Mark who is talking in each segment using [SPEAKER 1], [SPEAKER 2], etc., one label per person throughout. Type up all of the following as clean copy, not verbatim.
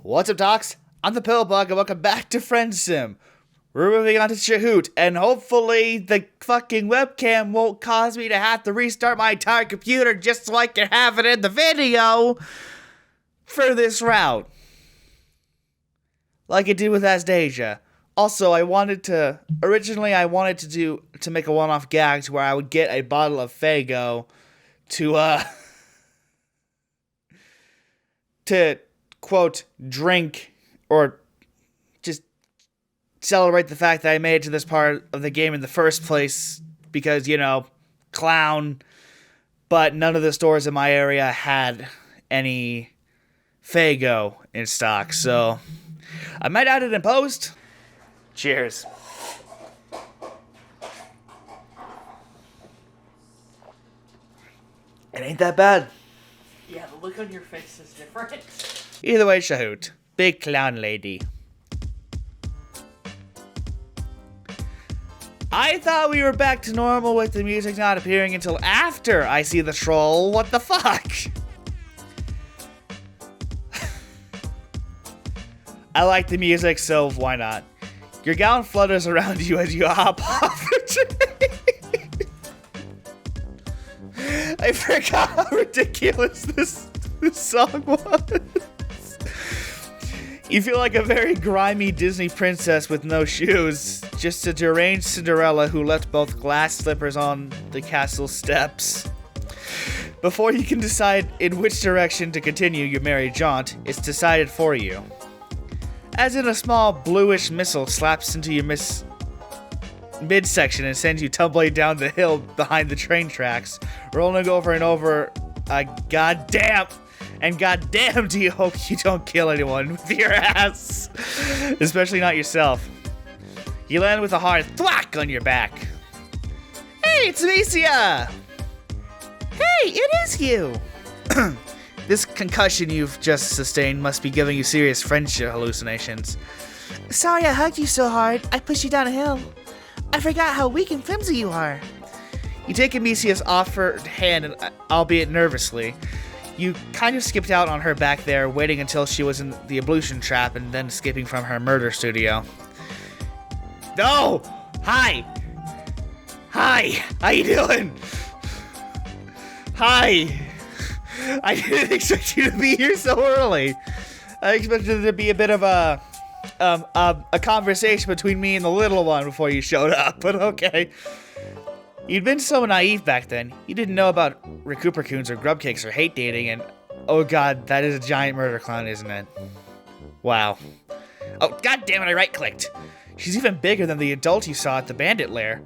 [SPEAKER 1] What's up, docs? I'm the Pillbug, and welcome back to Friendsim. We're moving on to Chahut, and hopefully the fucking webcam won't cause me to have to restart my entire computer just so I can have it in the video for this route. Like it did with Asdasia. Also, originally I wanted to make a one-off gag to where I would get a bottle of Faygo to quote, drink, or just celebrate the fact that I made it to this part of the game in the first place because, clown. But none of the stores in my area had any Faygo in stock, so I might add it in post. Cheers. It ain't that bad.
[SPEAKER 2] Yeah, the look on your face is different.
[SPEAKER 1] Either way, Chahut. Big clown lady. I thought we were back to normal with the music not appearing until after I see the troll. What the fuck? I like the music, so why not? Your gown flutters around you as you hop off the train. I forgot how ridiculous this song was. You feel like a very grimy Disney princess with no shoes. Just a deranged Cinderella who left both glass slippers on the castle steps. Before you can decide in which direction to continue your merry jaunt, it's decided for you. As in a small bluish missile slaps into your midsection and sends you tumbling down the hill behind the train tracks, rolling over and over goddamn do you hope you don't kill anyone with your ass. Especially not yourself. You land with a hard thwack on your back. Hey, it's Amisia! Hey, it is you! This concussion you've just sustained must be giving you serious friendship hallucinations. Sorry I hugged you so hard, I pushed you down a hill. I forgot how weak and flimsy you are. You take Amisia's offered hand, albeit nervously. You kind of skipped out on her back there, waiting until she was in the ablution trap and then skipping from her murder studio. No! Hi! Hi! How you doing? Hi! I didn't expect you to be here so early. I expected there to be a bit of a conversation between me and the little one before you showed up, but okay. You'd been so naive back then. You didn't know about Recupercoons or grub cakes or hate dating, and oh god, that is a giant murder clown, isn't it? Wow. Oh, god damn it, I right-clicked. She's even bigger than the adult you saw at the bandit lair.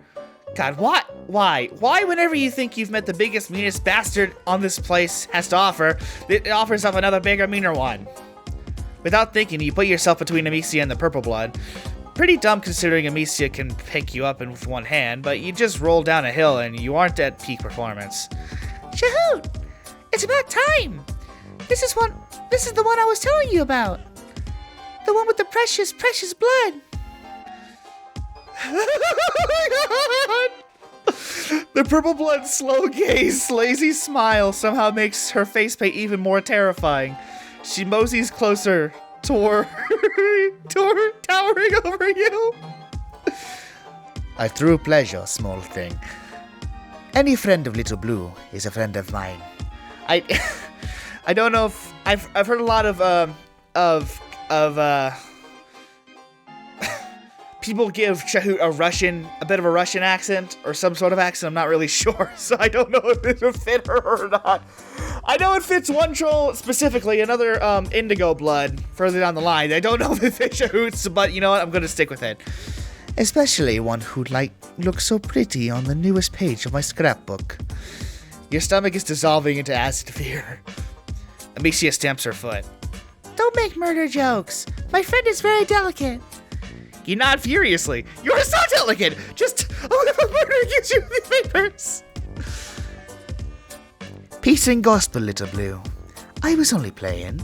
[SPEAKER 1] God, what? Why? Why whenever you think you've met the biggest, meanest bastard on this place has to offer, it offers up another bigger, meaner one? Without thinking, you put yourself between Amisia and the purple blood. Pretty dumb considering Amisia can pick you up with one hand, but you just roll down a hill and you aren't at peak performance. Chahut! It's about time! This is the one I was telling you about. The one with the precious, precious blood. Oh my god! The purple blood's slow gaze, lazy smile somehow makes her face paint even more terrifying. She moseys closer, towering over you.
[SPEAKER 3] A true pleasure, small thing. Any friend of Little Blue is a friend of mine.
[SPEAKER 1] I don't know if I've heard a lot of people give Chahut a bit of a Russian accent or some sort of accent. I'm not really sure, so I don't know if it would fit her or not. I know it fits one troll specifically, another indigo blood further down the line. I don't know if it fits Chahut's, but you know what? I'm gonna stick with it.
[SPEAKER 3] Especially one who looks so pretty on the newest page of my scrapbook.
[SPEAKER 1] Your stomach is dissolving into acid fear. Amisia stamps her foot.
[SPEAKER 3] Don't make murder jokes. My friend is very delicate.
[SPEAKER 1] You nod furiously. You're so delicate. Just a little murder gives you the papers.
[SPEAKER 3] Peace and gospel, Little Blue. I was only playing.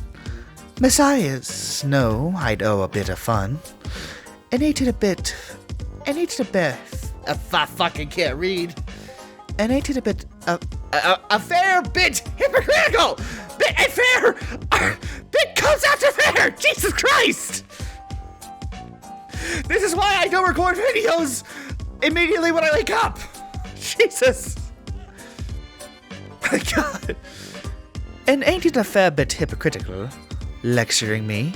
[SPEAKER 3] Messiahs know I'd owe a bit of fun. And ain't it a bit.
[SPEAKER 1] I fucking can't read.
[SPEAKER 3] And ain't it a bit.
[SPEAKER 1] A fair bit hypocritical. Bit Shit comes after fair! Jesus Christ! This is why I don't record videos immediately when I wake up! Jesus!
[SPEAKER 3] My God. And ain't it a fair bit hypocritical, lecturing me,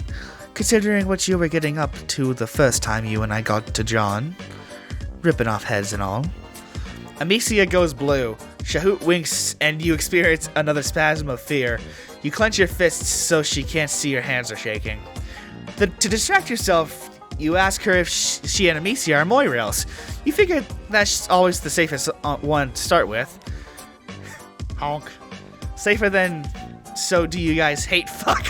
[SPEAKER 3] considering what you were getting up to the first time you and I got to John? Ripping off heads and all.
[SPEAKER 1] Amisia goes blue. Chahut winks and you experience another spasm of fear. You clench your fists so she can't see your hands are shaking. To distract yourself, you ask her if she and Amisia are Moirails. You figure that's always the safest one to start with. Honk. Safer than, so do you guys hate fuck?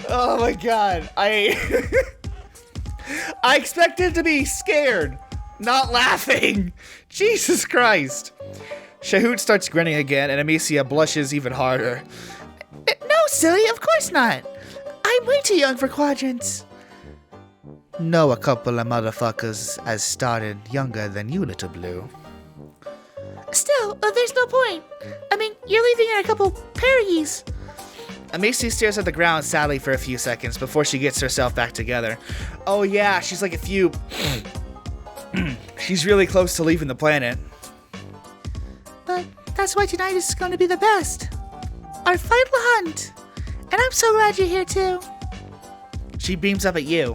[SPEAKER 1] Oh my God. I expected to be scared, not laughing. Jesus Christ. Chahut starts grinning again, and Amisia blushes even harder.
[SPEAKER 3] No, silly, of course not. I'm way too young for quadrants. Know a couple of motherfuckers as started younger than you, little blue. Still, there's no point. I mean, you're leaving in a couple pairies.
[SPEAKER 1] Amisia stares at the ground sadly for a few seconds before she gets herself back together. Oh yeah, she's like a few... She's really close to leaving the planet.
[SPEAKER 3] But that's why tonight is going to be the best. Our final hunt. And I'm so glad you're here too.
[SPEAKER 1] She beams up at you,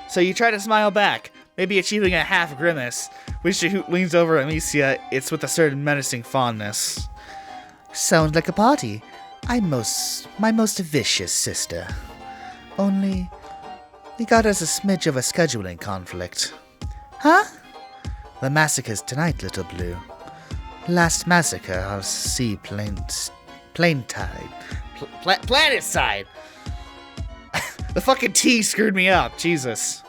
[SPEAKER 1] so you try to smile back, maybe achieving a half grimace. When Chahut leans over Amisia, it's with a certain menacing fondness.
[SPEAKER 3] Sounds like a party. My most vicious sister. Only, we got us a smidge of a scheduling conflict. Huh? The massacre's tonight, little blue. Last massacre, I'll see plain tide.
[SPEAKER 1] Planet side! The fucking T screwed me up, Jesus.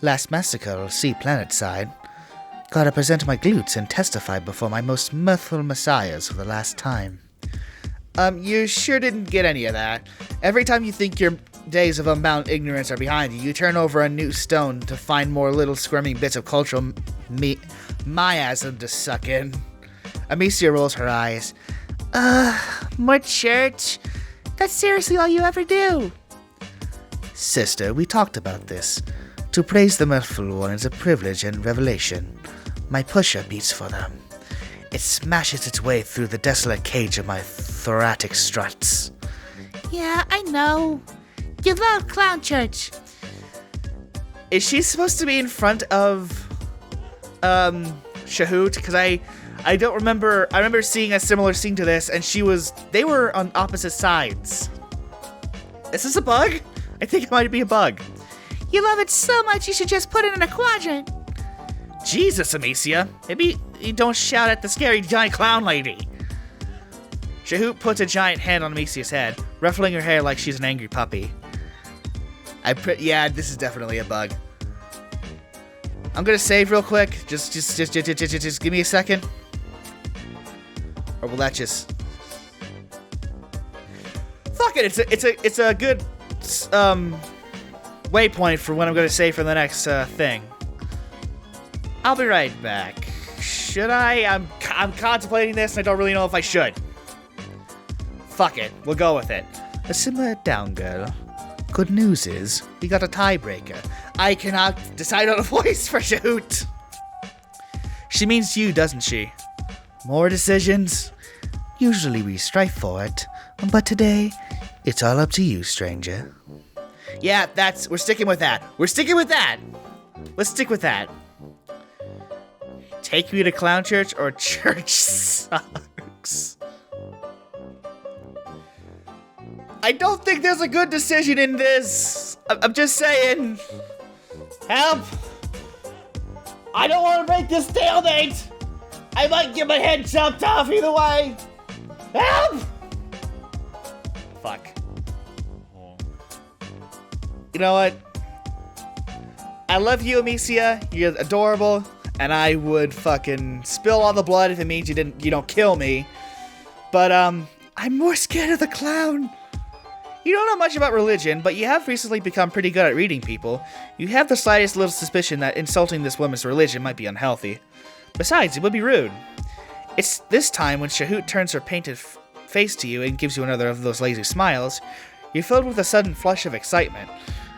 [SPEAKER 3] Last massacre, I'll see planet side. Gotta present my glutes and testify before my most mirthful messiahs for the last time.
[SPEAKER 1] You sure didn't get any of that. Every time you think your days of unbound ignorance are behind you, you turn over a new stone to find more little squirming bits of cultural miasm to suck in. Amisia rolls her eyes.
[SPEAKER 3] More church? That's seriously all you ever do? Sister, we talked about this. To praise the mirthful one is a privilege and revelation. My pusher beats for them. It smashes its way through the desolate cage of my thoracic struts. Yeah, I know. You love clown church.
[SPEAKER 1] Is she supposed to be in front of, Chahut? Because I don't remember. I remember seeing a similar scene to this, and they were on opposite sides. Is this a bug? I think it might be a bug.
[SPEAKER 3] You love it so much you should just put it in a quadrant.
[SPEAKER 1] Jesus, Amisia. Maybe you don't shout at the scary giant clown lady. Chahut puts a giant hand on Amisia's head, ruffling her hair like she's an angry puppy. Yeah, this is definitely a bug. I'm gonna save real quick. Just give me a second. Or will that just... Fuck it, it's a good waypoint for when I'm gonna save for the next thing. I'll be right back. Should I? I'm contemplating this and I don't really know if I should. Fuck it, we'll go with it.
[SPEAKER 3] Simmer down, girl. Good news is, we got a tiebreaker.
[SPEAKER 1] I cannot decide on a voice for Chahut. She means you, doesn't she? More decisions?
[SPEAKER 3] Usually we strive for it, but today, it's all up to you, stranger.
[SPEAKER 1] Yeah, we're sticking with that. We're sticking with that. Let's stick with that. Take me to clown church or church sucks. I don't think there's a good decision in this. I'm just saying. Help! I don't want to break this stalemate. I might get my head chopped off either way. Help! Fuck. You know what? I love you, Amisia. You're adorable, and I would fucking spill all the blood if it means you don't kill me. But I'm more scared of the clown. You don't know much about religion, but you have recently become pretty good at reading people. You have the slightest little suspicion that insulting this woman's religion might be unhealthy. Besides, it would be rude. It's this time when Chahut turns her painted face to you and gives you another of those lazy smiles, you're filled with a sudden flush of excitement.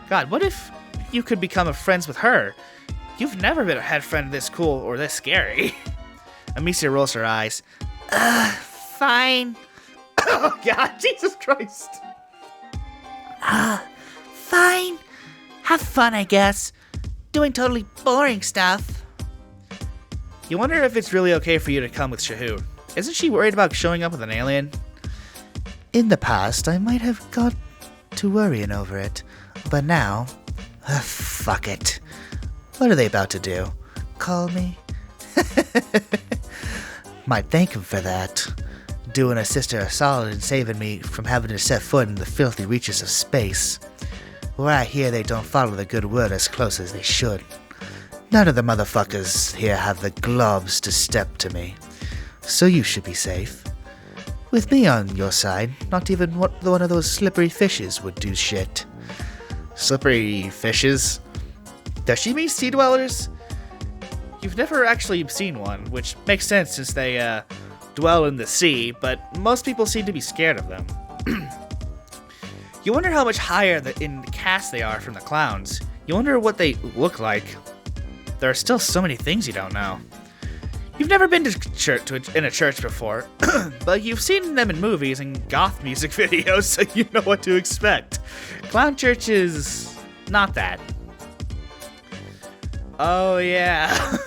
[SPEAKER 1] God, what if you could become friends with her? You've never had a friend this cool or this scary. Amisia rolls her eyes.
[SPEAKER 3] Fine.
[SPEAKER 1] Oh God, Jesus Christ.
[SPEAKER 3] Fine. Have fun, I guess. Doing totally boring stuff.
[SPEAKER 1] You wonder if it's really okay for you to come with Chahut. Isn't she worried about showing up with an alien?
[SPEAKER 3] In the past, I might have got to worrying over it. But now, fuck it. What are they about to do? Call me? Might thank him for that. Doing a sister a solid and saving me from having to set foot in the filthy reaches of space. Where I hear they don't follow the good word as close as they should. None of the motherfuckers here have the gloves to step to me. So you should be safe. With me on your side, not even one of those slippery fishes would do shit.
[SPEAKER 1] Slippery fishes? Does she mean sea dwellers? You've never actually seen one, which makes sense since they dwell in the sea, but most people seem to be scared of them. You wonder how much higher in caste they are from the clowns. You wonder what they look like. There are still so many things you don't know. You've never been in a church before, but you've seen them in movies and goth music videos, so you know what to expect. Clown church is not that. Oh yeah.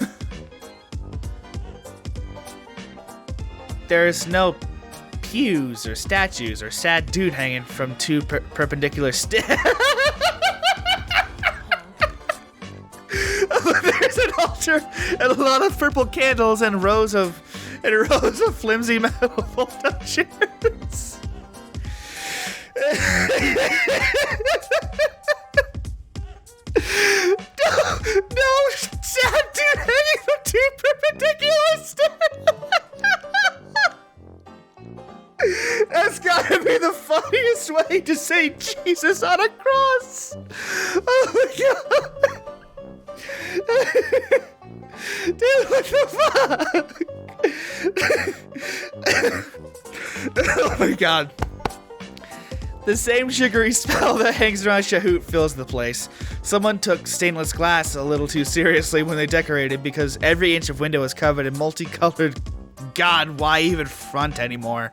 [SPEAKER 1] There's no pews or statues or sad dude hanging from two perpendicular sticks. There's an altar and a lot of purple candles and rows of flimsy metal fold-up chairs. No, sad dude hanging from two perpendicular sticks. That's gotta be the funniest way to say Jesus on a cross. Oh my God. Dude, what the fuck? Oh my God. The same sugary spell that hangs around Chahut fills the place. Someone took stainless glass a little too seriously when they decorated because every inch of window is covered in multicolored. God, why even front anymore?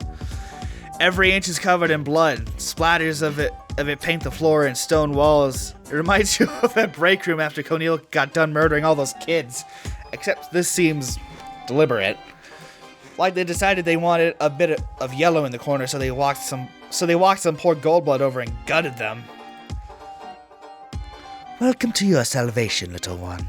[SPEAKER 1] Every inch is covered in blood. Splatters of it paint the floor and stone walls. It reminds you of that break room after O'Neill got done murdering all those kids. Except this seems deliberate. Like they decided they wanted a bit of yellow in the corner, so they walked some poor Goldblood over and gutted them.
[SPEAKER 3] Welcome to your salvation, little one.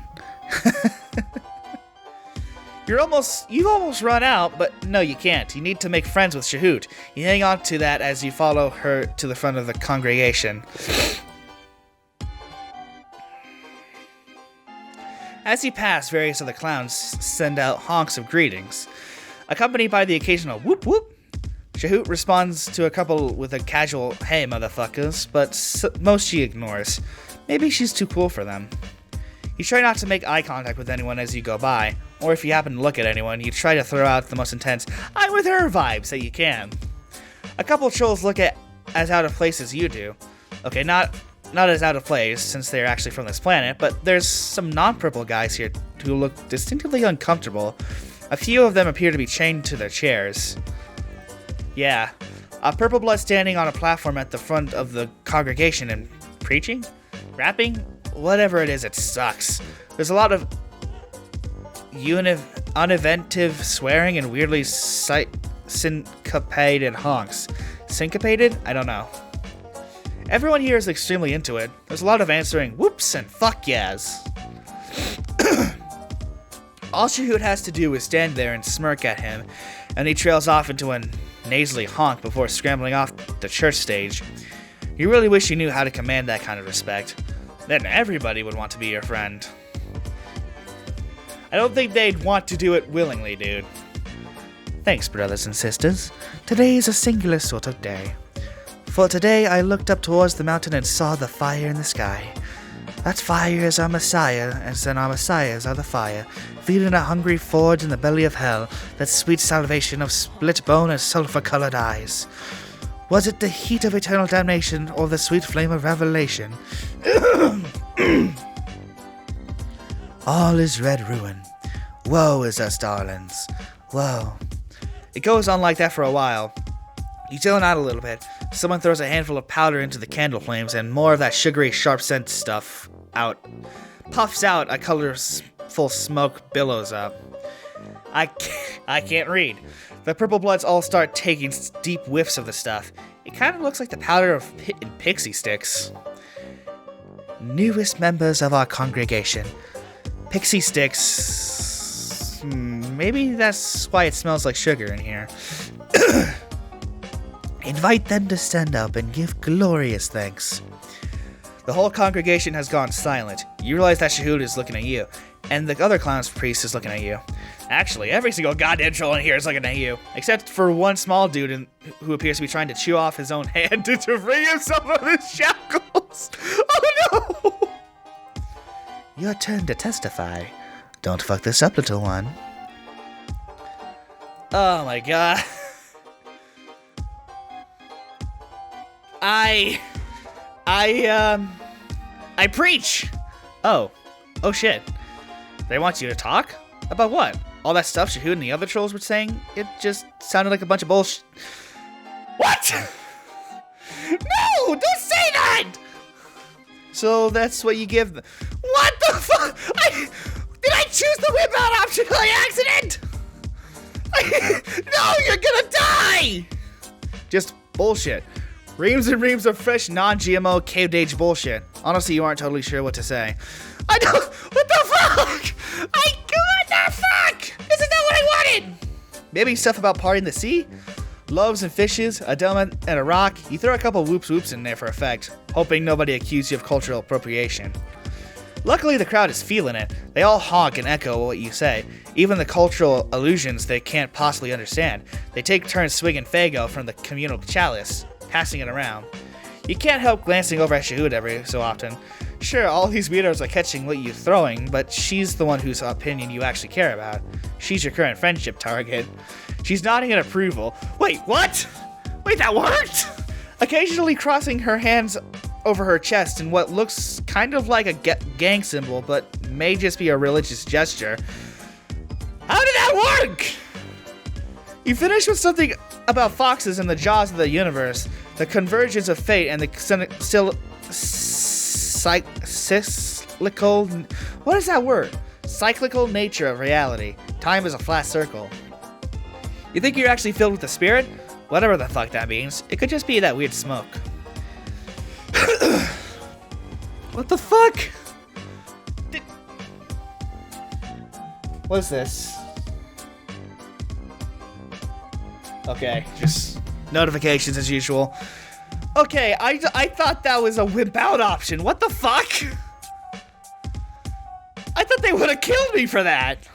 [SPEAKER 1] You've almost run out, but no, you can't. You need to make friends with Chahut. You hang on to that as you follow her to the front of the congregation. As you pass, various of the clowns send out honks of greetings, accompanied by the occasional whoop whoop. Chahut responds to a couple with a casual, hey motherfuckers, but most she ignores. Maybe she's too cool for them. You try not to make eye contact with anyone as you go by, or if you happen to look at anyone, you try to throw out the most intense, I'm with her vibes that you can. A couple trolls look at as out of place as you do. Okay, not as out of place, since they're actually from this planet, but there's some non-purple guys here who look distinctively uncomfortable. A few of them appear to be chained to their chairs. Yeah, a purple blood standing on a platform at the front of the congregation and preaching? Rapping? Whatever it is, it sucks. There's a lot of uninventive swearing and weirdly syncopated honks. Syncopated? I don't know. Everyone here is extremely into it. There's a lot of answering whoops and fuck yes. All Chahut has to do is stand there and smirk at him, and he trails off into a nasally honk before scrambling off the church stage. You really wish you knew how to command that kind of respect. Then everybody would want to be your friend. I don't think they'd want to do it willingly, dude.
[SPEAKER 3] Thanks, brothers and sisters. Today is a singular sort of day. For today I looked up towards the mountain and saw the fire in the sky. That fire is our Messiah, and then our Messiahs are the fire, feeding a hungry forge in the belly of hell, that sweet salvation of split bone and sulphur-colored eyes. Was it the heat of eternal damnation, or the sweet flame of revelation? All is red ruin. Woe is us, darlings. Woe.
[SPEAKER 1] It goes on like that for a while. You zone out a little bit. Someone throws a handful of powder into the candle flames, and more of that sugary, sharp scent stuff puffs out. A colorful smoke billows up. I can't read. The purple bloods all start taking deep whiffs of the stuff. It kind of looks like the powder of pixie sticks.
[SPEAKER 3] Newest members of our congregation.
[SPEAKER 1] Pixie sticks. Maybe that's why it smells like sugar in here.
[SPEAKER 3] Invite them to stand up and give glorious thanks.
[SPEAKER 1] The whole congregation has gone silent. You realize that Chahut is looking at you, and the other clown's priest is looking at you. Actually, every single goddamn troll in here is looking at you, except for one small dude who appears to be trying to chew off his own hand to free himself of his shackles. Oh no!
[SPEAKER 3] Your turn to testify. Don't fuck this up, little one.
[SPEAKER 1] Oh my god. I preach. Oh shit. They want you to talk? About what? All that stuff Chahut and the other trolls were saying? It just sounded like a bunch of bullshit. What? No, don't say that! So that's what you give them. What the fuck? Did I choose the whip out option by accident? No, you're gonna die! Just bullshit. Reams and reams of fresh, non-GMO, cave-age bullshit. Honestly, you aren't totally sure what to say. I don't... What the fuck? What the fuck? This is not what I wanted! Maybe stuff about parting the sea? Loaves and fishes, a dome and a rock. You throw a couple whoops in there for effect, hoping nobody accuses you of cultural appropriation. Luckily, the crowd is feeling it. They all honk and echo what you say, even the cultural allusions they can't possibly understand. They take turns swinging Fago from the communal chalice, passing it around. You can't help glancing over at Chahut every so often. Sure, all these weirdos are catching what you're throwing, but she's the one whose opinion you actually care about. She's your current friendship target. She's nodding in approval. Wait, what? Wait, that worked? Occasionally crossing her hands over her chest in what looks kind of like a gang symbol, but may just be a religious gesture. How did that work? You finish with something about foxes in the jaws of the universe, the convergence of fate, and the cyclical... What is that word? Cyclical nature of reality. Time is a flat circle. You think you're actually filled with the spirit? Whatever the fuck that means. It could just be that weird smoke. What the fuck? What's this? Okay, just notifications as usual. Okay, I thought that was a whip out option. What the fuck? I thought they would have killed me for that.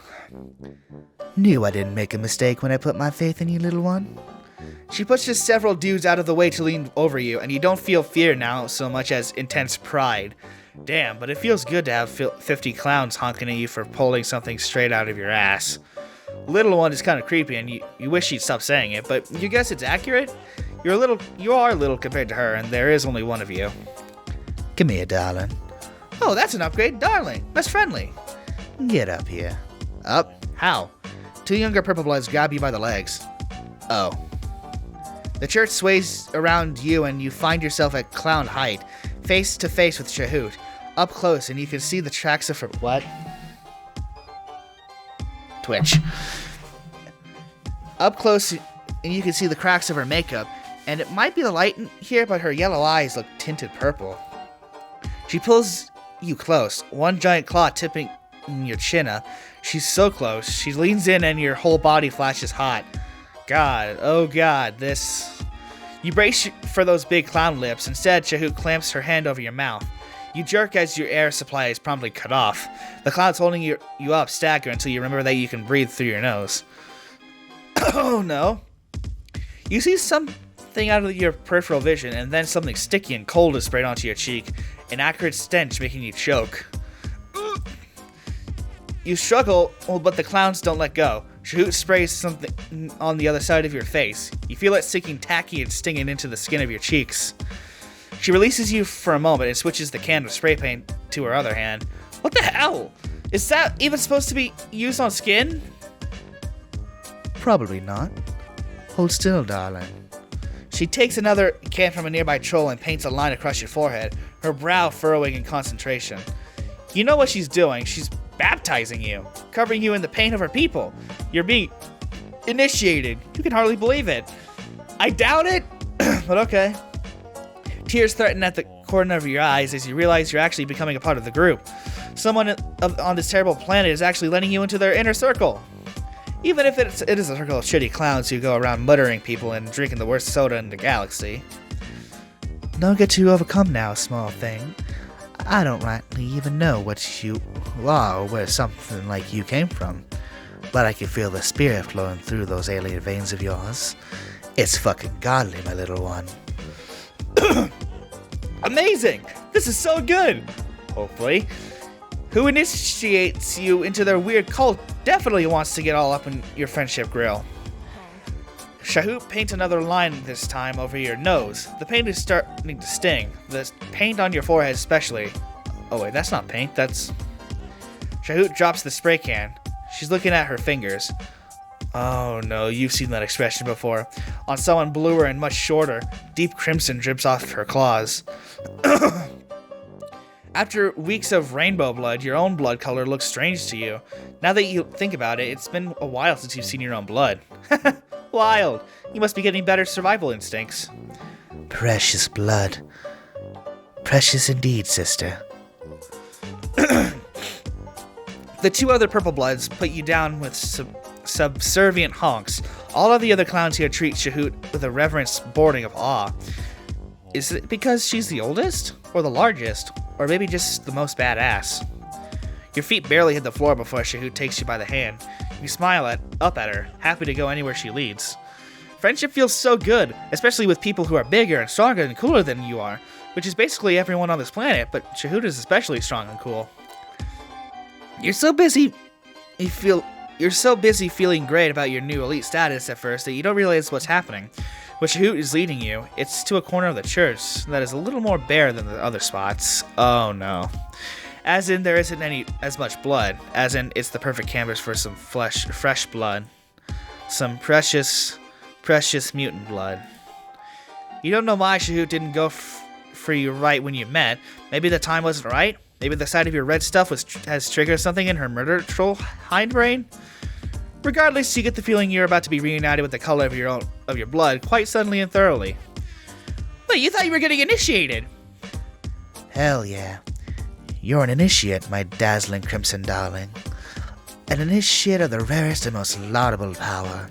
[SPEAKER 3] Knew I didn't make a mistake when I put my faith in you, little one.
[SPEAKER 1] She pushes several dudes out of the way to lean over you, and you don't feel fear now so much as intense pride. Damn, but it feels good to have 50 clowns honking at you for pulling something straight out of your ass. Little one is kind of creepy, and you wish she'd stop saying it, but you guess it's accurate? You are little compared to her, and there is only one of you.
[SPEAKER 3] Come here, darling.
[SPEAKER 1] Oh, that's an upgrade, darling. That's friendly.
[SPEAKER 3] Get up here.
[SPEAKER 1] Up? How? Two younger purple bloods grab you by the legs. Oh. The church sways around you, and you find yourself at clown height, face to face with Chahut. Up close, and you can see the tracks of her... What? Twitch. Up close, and you can see the cracks of her makeup, and it might be the light in here, but her yellow eyes look tinted purple. She pulls you close, one giant claw tipping your chin up. She's so close. She leans in, and your whole body flashes hot. God, oh god, this... You brace for those big clown lips. Instead, Chahut clamps her hand over your mouth. You jerk as your air supply is promptly cut off. The clouds holding you up stagger until you remember that you can breathe through your nose. Oh no. You see something something out of your peripheral vision, and then something sticky and cold is sprayed onto your cheek, an acrid stench making you choke. You struggle, but the clowns don't let go. Chahut sprays something on the other side of your face. You feel it sinking tacky and stinging into the skin of your cheeks. She releases you for a moment and switches the can of spray paint to her other hand. What the hell? Is that even supposed to be used on skin?
[SPEAKER 3] Probably not. Hold still, darling.
[SPEAKER 1] She takes another can from a nearby troll and paints a line across your forehead, her brow furrowing in concentration. You know what she's doing. She's baptizing you, covering you in the paint of her people. You're being initiated. You can hardly believe it. I doubt it, but okay. Tears threaten at the corner of your eyes as you realize you're actually becoming a part of the group. Someone on this terrible planet is actually letting you into their inner circle. Even if it is a circle of shitty clowns who go around muttering people and drinking the worst soda in the galaxy.
[SPEAKER 3] Don't get too overcome now, small thing. I don't rightly even know what you are or where something like you came from. But I can feel the spirit flowing through those alien veins of yours. It's fucking godly, my little one.
[SPEAKER 1] Amazing! This is so good! Hopefully. Who initiates you into their weird cult definitely wants to get all up in your friendship grill. Chahut paints another line this time over your nose. The paint is starting to sting. The paint on your forehead especially. Oh wait, that's not paint, that's... Chahut drops the spray can. She's looking at her fingers. Oh no, you've seen that expression before. On someone bluer and much shorter, deep crimson drips off her claws. After weeks of rainbow blood, your own blood color looks strange to you. Now that you think about it, it's been a while since you've seen your own blood. Wild. You must be getting better survival instincts.
[SPEAKER 3] Precious blood. Precious indeed, sister.
[SPEAKER 1] The two other purple bloods put you down with subservient honks. All of the other clowns here treat Chahut with a reverence bordering of awe. Is it because she's the oldest? Or the largest? Or maybe just the most badass? Your feet barely hit the floor before Chahut takes you by the hand. You smile up at her, happy to go anywhere she leads. Friendship feels so good, especially with people who are bigger and stronger and cooler than you are, which is basically everyone on this planet, but Chahut is especially strong and cool. You're so busy feeling great about your new elite status at first that you don't realize what's happening. But Chahut is leading you. It's to a corner of the church that is a little more bare than the other spots. Oh no. As in, there isn't as much blood. As in, it's the perfect canvas for some fresh blood. Some precious mutant blood. You don't know why Chahut didn't go for you right when you met. Maybe the time wasn't right. Maybe the sight of your red stuff has triggered something in her murder troll hindbrain. Regardless, you get the feeling you're about to be reunited with the color of your blood quite suddenly and thoroughly. Wait, you thought you were getting initiated?
[SPEAKER 3] Hell yeah. You're an initiate, my dazzling crimson darling. An initiate of the rarest and most laudable power.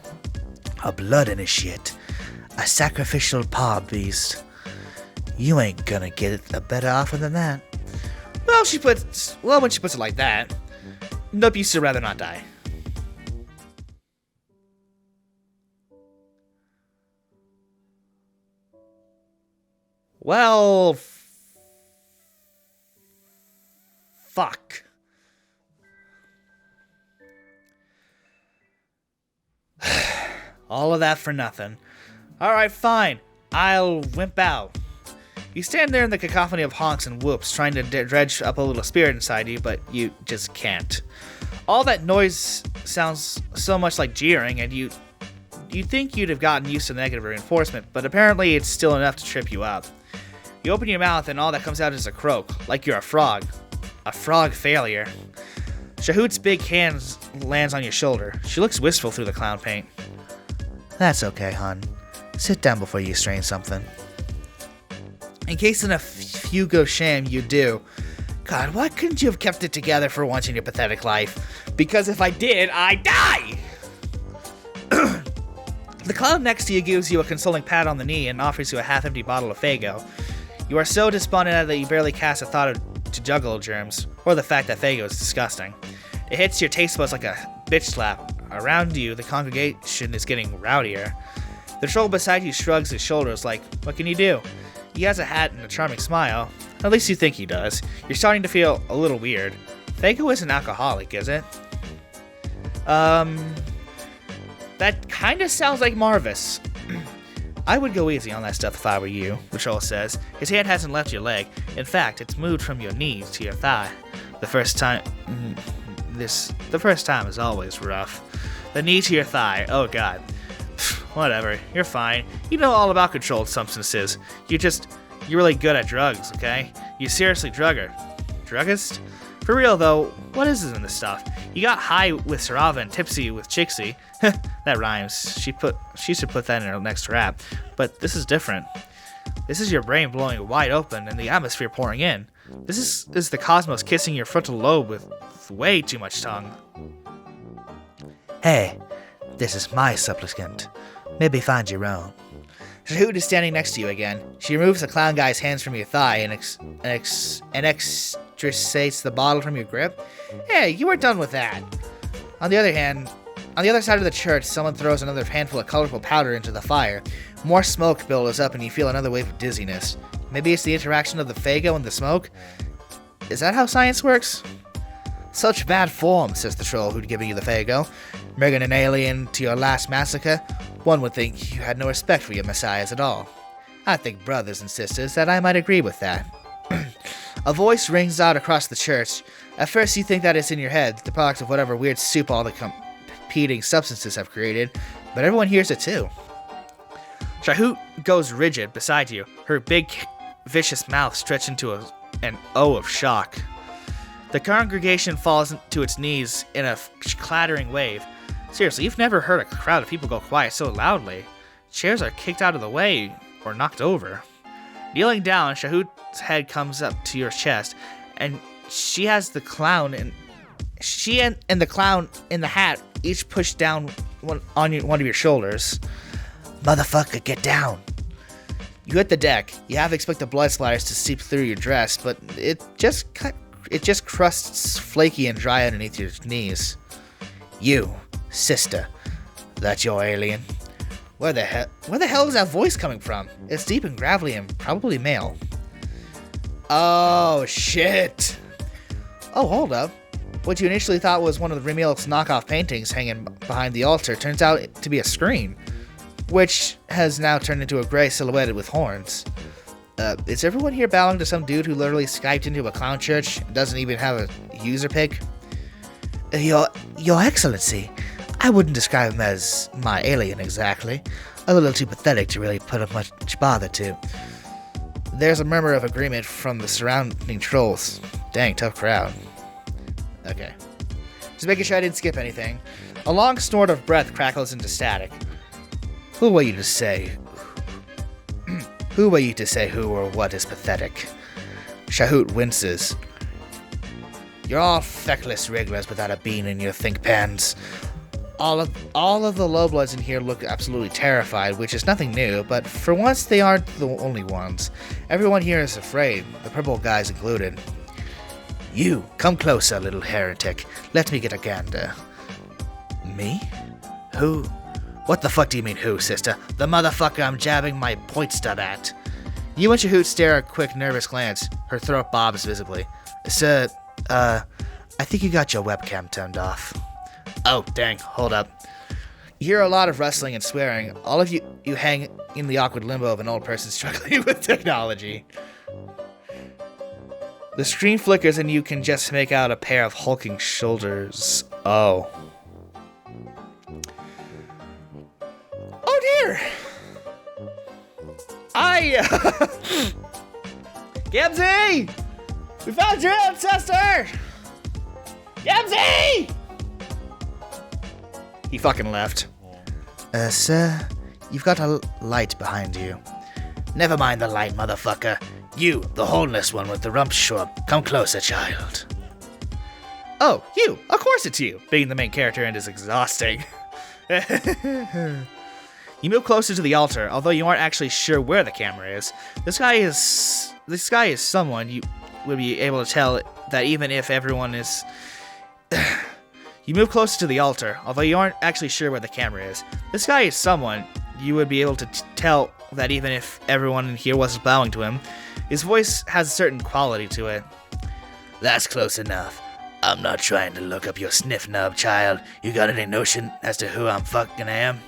[SPEAKER 3] A blood initiate. A sacrificial paw beast. You ain't gonna get it a better offer than that.
[SPEAKER 1] Well, when she puts it like that. Nope, you still rather not die. Well, fuck. All of that for nothing. Alright, fine. I'll wimp out. You stand there in the cacophony of honks and whoops, trying to dredge up a little spirit inside you, but you just can't. All that noise sounds so much like jeering, and you'd think you'd have gotten used to negative reinforcement, but apparently it's still enough to trip you up. You open your mouth and all that comes out is a croak, like you're a frog. A frog failure. Chahut's big hand lands on your shoulder. She looks wistful through the clown paint.
[SPEAKER 3] That's okay, hon. Sit down before you strain something.
[SPEAKER 1] In case in a few go sham, you do. God, why couldn't you have kept it together for once in your pathetic life? Because if I did, I'd die! The clown next to you gives you a consoling pat on the knee and offers you a half-empty bottle of Faygo. You are so despondent that you barely cast a thought to juggalo germs, or the fact that Faygo is disgusting. It hits your taste buds like a bitch slap. Around you, the congregation is getting rowdier. The troll beside you shrugs his shoulders like, what can you do? He has a hat and a charming smile. At least you think he does. You're starting to feel a little weird. Fago isn't alcoholic, is it? That kinda sounds like Marvis. I would go easy on that stuff if I were you, the troll says. His hand hasn't left your leg. In fact, it's moved from your knee to your thigh. The first time is always rough. The knee to your thigh, oh god. Whatever, you're fine. You know all about controlled substances. You're really good at drugs, okay? You seriously drugger. Druggist? For real though, what is in this stuff? You got high with Sarava and tipsy with Chixie. That rhymes. She should put that in her next rap. But this is different. This is your brain blowing wide open and the atmosphere pouring in. This is the cosmos kissing your frontal lobe with way too much tongue.
[SPEAKER 3] Hey, this is my supplicant. Maybe find your own.
[SPEAKER 1] Chahut is standing next to you again. She removes the clown guy's hands from your thigh and extricates the bottle from your grip. Hey, you weren't done with that. On the other hand, on the other side of the church, someone throws another handful of colorful powder into the fire. More smoke builds up and you feel another wave of dizziness. Maybe it's the interaction of the Fago and the smoke? Is that how science works? Such bad form, says the troll who'd given you the Fago. Bringing an alien to your last massacre? One would think you had no respect for your messiahs at all. I think, brothers and sisters, that I might agree with that. A voice rings out across the church. At first you think that it's in your head, the product of whatever weird soup all the competing substances have created, but everyone hears it too. Chahut goes rigid beside you, her big, vicious mouth stretched into an O of shock. The congregation falls to its knees in a clattering wave. Seriously, you've never heard a crowd of people go quiet so loudly. Chairs are kicked out of the way or knocked over. Kneeling down, Chahut's head comes up to your chest, and she has the clown and the clown in the hat each pushed down one of your shoulders.
[SPEAKER 3] Motherfucker, get down.
[SPEAKER 1] You hit the deck. You half expect the blood splatters to seep through your dress, but it just crusts flaky and dry underneath your knees.
[SPEAKER 3] You, sister, that's your alien.
[SPEAKER 1] Where the hell is that voice coming from? It's deep and gravelly and probably male. Oh, shit. Oh, hold up. What you initially thought was one of the Remil's knockoff paintings hanging behind the altar turns out to be a screen, which has now turned into a gray silhouette with horns. Is everyone here bowing to some dude who literally Skyped into a clown church and doesn't even have a user pic?
[SPEAKER 3] Your Excellency, I wouldn't describe him as my alien exactly. A little too pathetic to really put up much bother to.
[SPEAKER 1] There's a murmur of agreement from the surrounding trolls. Dang, tough crowd. Okay. Just making sure I didn't skip anything. A long snort of breath crackles into static.
[SPEAKER 3] Who were you to say? Who were you to say who or what is pathetic?
[SPEAKER 1] Chahut winces.
[SPEAKER 3] You're all feckless wrigglers without a bean in your think pans.
[SPEAKER 1] All of the lowbloods in here look absolutely terrified, which is nothing new, but for once they aren't the only ones. Everyone here is afraid, the purple guys included.
[SPEAKER 3] You, come closer, little heretic. Let me get a gander.
[SPEAKER 1] Me?
[SPEAKER 3] Who? What the fuck do you mean who, sister? The motherfucker I'm jabbing my point stub at.
[SPEAKER 1] You and Chahut stare a quick, nervous glance. Her throat bobs visibly.
[SPEAKER 3] Sir, I think you got your webcam turned off.
[SPEAKER 1] Oh, dang, hold up. You hear a lot of rustling and swearing. All of you hang in the awkward limbo of an old person struggling with technology. The screen flickers and you can just make out a pair of hulking shoulders. Oh. Oh dear! Gamzee! We found your ancestor! Gamzee! He fucking left.
[SPEAKER 3] Sir, you've got a light behind you.
[SPEAKER 1] Never mind the light, motherfucker. You, the hornless one with the rump short. Come closer, child. Oh, you! Of course it's you! Being the main character and is exhausting. You move closer to the altar, although you aren't actually sure where the camera is. This guy is someone you would be able to tell that even if everyone is... You move closer to the altar, although you aren't actually sure where the camera is. This guy is someone you would be able to tell that even if everyone in here wasn't bowing to him, his voice has a certain quality to it.
[SPEAKER 3] That's close enough. I'm not trying to look up your sniff nub, child. You got any notion as to who I'm fucking am?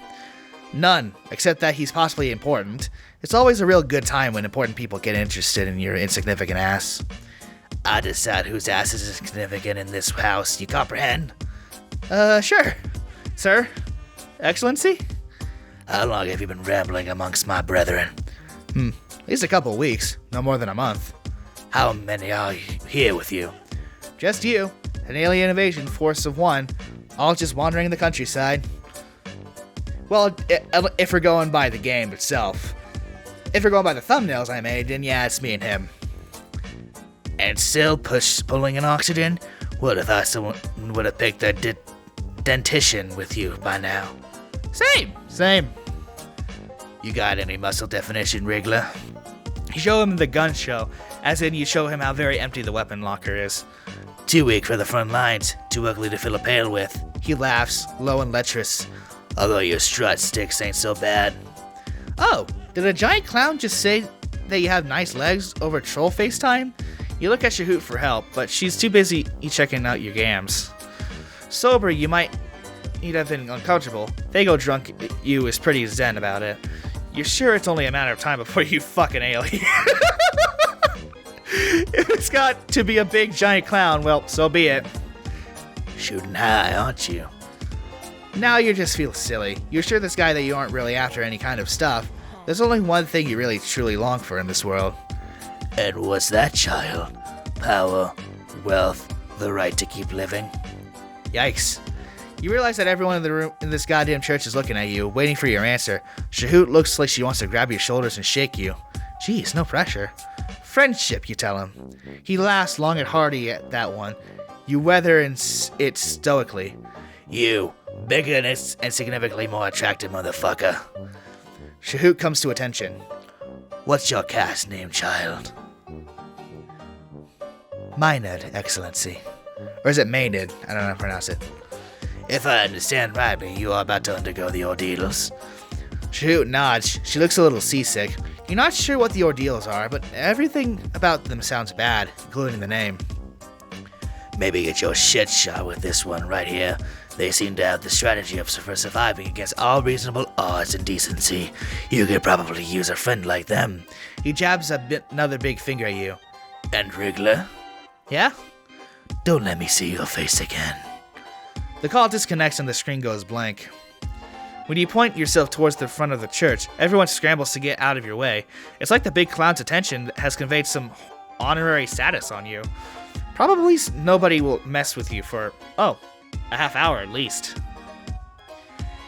[SPEAKER 1] None, except that he's possibly important. It's always a real good time when important people get interested in your insignificant ass.
[SPEAKER 3] I decide whose ass is significant in this house, you comprehend?
[SPEAKER 1] Sure. Sir? Excellency?
[SPEAKER 3] How long have you been rambling amongst my brethren?
[SPEAKER 1] At least a couple of weeks, no more than a month.
[SPEAKER 3] How many are here with you?
[SPEAKER 1] Just you, an alien invasion force of one, all just wandering the countryside. Well, if we're going by the game itself. If we're going by the thumbnails I made, then yeah, it's me and him.
[SPEAKER 3] And still pulling an oxygen? What if someone would have picked a dentition with you by now?
[SPEAKER 1] Same.
[SPEAKER 3] You got any muscle definition, Wriggler?
[SPEAKER 1] You show him the gun show, as in you show him how very empty the weapon locker is.
[SPEAKER 3] Too weak for the front lines, too ugly to fill a pail with.
[SPEAKER 1] He laughs, low and lecherous.
[SPEAKER 3] Although your strut sticks ain't so bad.
[SPEAKER 1] Oh, did a giant clown just say that you have nice legs over troll FaceTime? You look at Chahut for help, but she's too busy checking out your gams. Sober, you'd have been uncomfortable. Fago drunk, you is pretty zen about it. You're sure it's only a matter of time before you fucking alien. If it's got to be a big giant clown, well, so be it.
[SPEAKER 3] Shooting high, aren't you?
[SPEAKER 1] Now you just feel silly. You're sure this guy that you aren't really after any kind of stuff. There's only one thing you really truly long for in this world.
[SPEAKER 3] And what's that, child? Power, wealth, the right to keep living.
[SPEAKER 1] Yikes. You realize that everyone in the room in this goddamn church is looking at you, waiting for your answer. Chahut looks like she wants to grab your shoulders and shake you. Jeez, no pressure. Friendship, you tell him. He laughs long and hearty at that one. You weather it stoically.
[SPEAKER 3] You, bigger and significantly more attractive motherfucker.
[SPEAKER 1] Chahut comes to attention.
[SPEAKER 3] What's your caste name, child?
[SPEAKER 1] Maynard, Excellency. Or is it Maynard? I don't know how to pronounce it.
[SPEAKER 3] If I understand rightly, you are about to undergo the ordeals.
[SPEAKER 1] Chahut nods. She looks a little seasick. You're not sure what the ordeals are, but everything about them sounds bad, including the name.
[SPEAKER 3] Maybe get your shit shot with this one right here. They seem to have the strategy for surviving against all reasonable odds and decency. You could probably use a friend like them.
[SPEAKER 1] He jabs another big finger at you.
[SPEAKER 3] And Wriggler?
[SPEAKER 1] Yeah?
[SPEAKER 3] Don't let me see your face again.
[SPEAKER 1] The call disconnects and the screen goes blank. When you point yourself towards the front of the church, everyone scrambles to get out of your way. It's like the big clown's attention has conveyed some honorary status on you. Probably nobody will mess with you for, a half hour at least.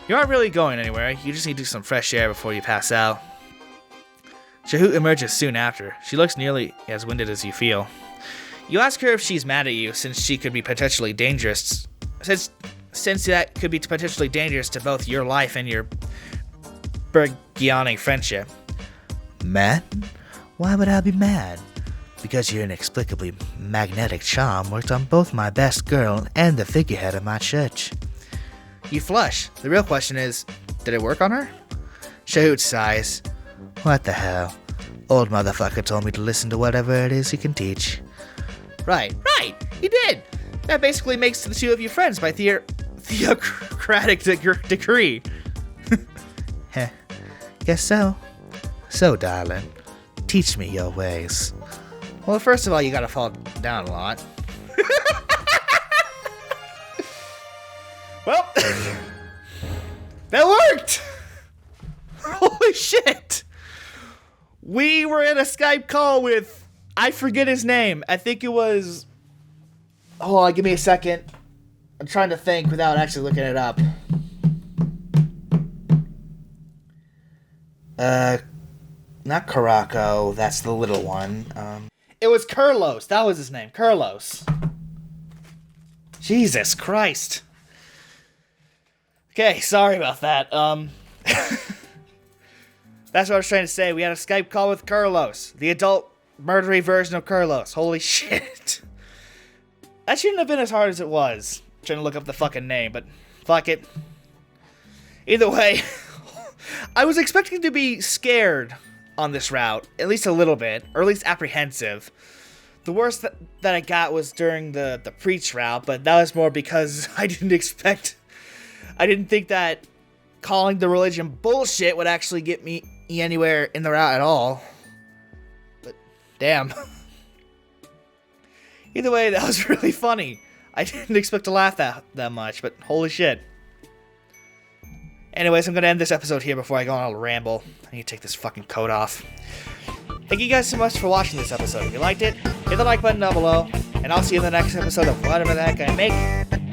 [SPEAKER 1] You aren't really going anywhere, you just need to do some fresh air before you pass out. Chahut emerges soon after. She looks nearly as winded as you feel. You ask her if she's mad at you since she could be potentially dangerous. Since that could be potentially dangerous to both your life and your burgeoning friendship.
[SPEAKER 3] Mad? Why would I be mad? Because your inexplicably magnetic charm worked on both my best girl and the figurehead of my church.
[SPEAKER 1] You flush. The real question is, did it work on her? Chahut sighs.
[SPEAKER 3] What the hell? Old motherfucker told me to listen to whatever it is he can teach.
[SPEAKER 1] Right, he did! That basically makes the two of you friends by theocratic decree.
[SPEAKER 3] Heh, guess so. So, darling, teach me your ways.
[SPEAKER 1] Well, first of all, you gotta fall down a lot. Well, that worked! Holy shit! We were in a Skype call with, I forget his name. I think it was, hold on, give me a second. I'm trying to think without actually looking it up. Not Caraco, that's the little one. It was Kurlos, that was his name, Kurlos. Jesus Christ. Okay, sorry about that. That's what I was trying to say. We had a Skype call with Kurlos, the adult murdery version of Kurlos. Holy shit. That shouldn't have been as hard as it was. I'm trying to look up the fucking name, but fuck it. Either way, I was expecting to be scared on this route, at least a little bit, or at least apprehensive. The worst that I got was during the preach route, but that was more because I didn't think that calling the religion bullshit would actually get me anywhere in the route at all. But damn. Either way, that was really funny. I didn't expect to laugh that much, but holy shit. Anyways, I'm going to end this episode here before I go on a ramble. I need to take this fucking coat off. Thank you guys so much for watching this episode. If you liked it, hit the like button down below, and I'll see you in the next episode of whatever the heck I make.